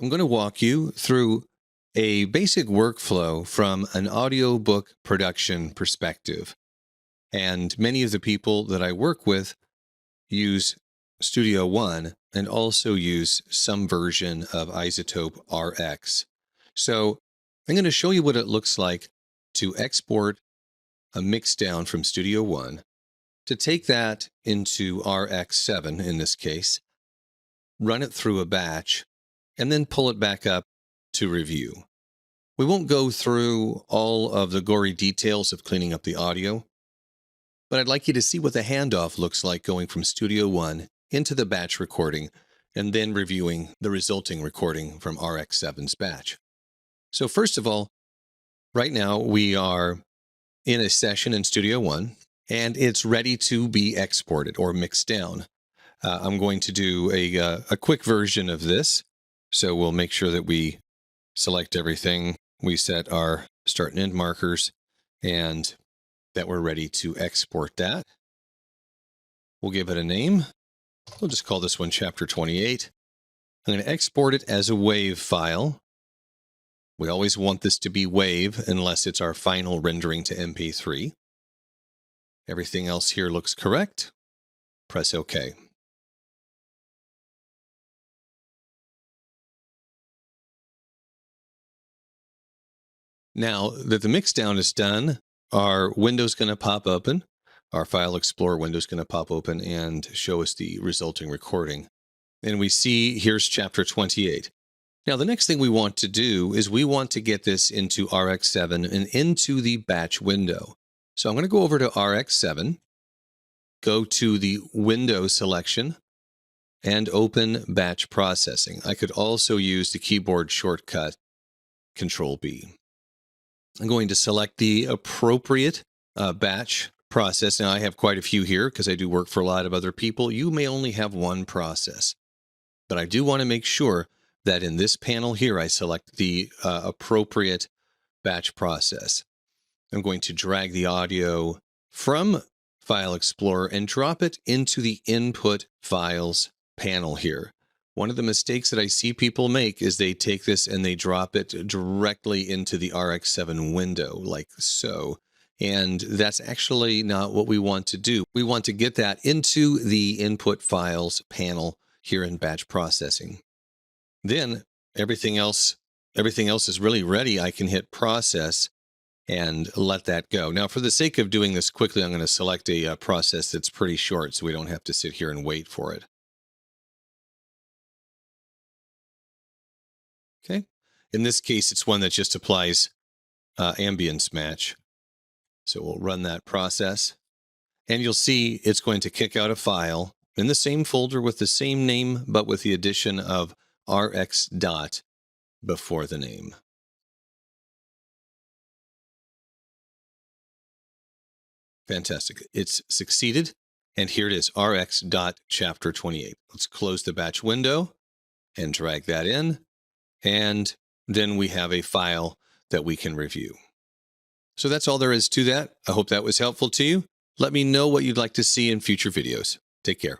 I'm going to walk you through a basic workflow from an audiobook production perspective. And many of the people that I work with use Studio One and also use some version of Izotope RX. So I'm going to show you what it looks like to export a mixdown from Studio One, to take that into RX7 in this case, run it through a batch, and then pull it back up to review. We won't go through all of the gory details of cleaning up the audio, but I'd like you to see what the handoff looks like going from Studio One into the batch recording and then reviewing the resulting recording from RX7's batch. So first of all, right now we are in a session in Studio One and it's ready to be exported or mixed down. I'm going to do a quick version of this. So we'll make sure that we select everything. We set our start and end markers and that we're ready to export that. We'll give it a name. We'll just call this one Chapter 28. I'm going to export it as a WAV file. We always want this to be WAV unless it's our final rendering to MP3. Everything else here looks correct. Press OK. Now that the mixdown is done, our window's going to pop open. Our File Explorer window is going to pop open and show us the resulting recording. And we see here's Chapter 28. Now, the next thing we want to do is we want to get this into RX7 and into the batch window. So I'm going to go over to RX7, go to the window selection, and open batch processing. I could also use the keyboard shortcut Control B. I'm going to select the appropriate batch process. Now, I have quite a few here because I do work for a lot of other people. You may only have one process, but I do want to make sure that in this panel here, I select the appropriate batch process. I'm going to drag the audio from File Explorer and drop it into the Input Files panel here. One of the mistakes that I see people make is they take this and they drop it directly into the RX7 window, like so. And that's actually not what we want to do. We want to get that into the Input Files panel here in batch processing. Then everything else is really ready. I can hit process and let that go. Now, for the sake of doing this quickly, I'm going to select a process that's pretty short so we don't have to sit here and wait for it. Okay. In this case, it's one that just applies ambience match. So we'll run that process. And you'll see it's going to kick out a file in the same folder with the same name, but with the addition of RX dot before the name. Fantastic. It's succeeded. And here it is, RX dot chapter 28. Let's close the batch window and drag that in. And then we have a file that we can review. So that's all there is to that. I hope that was helpful to you. Let me know what you'd like to see in future videos. Take care.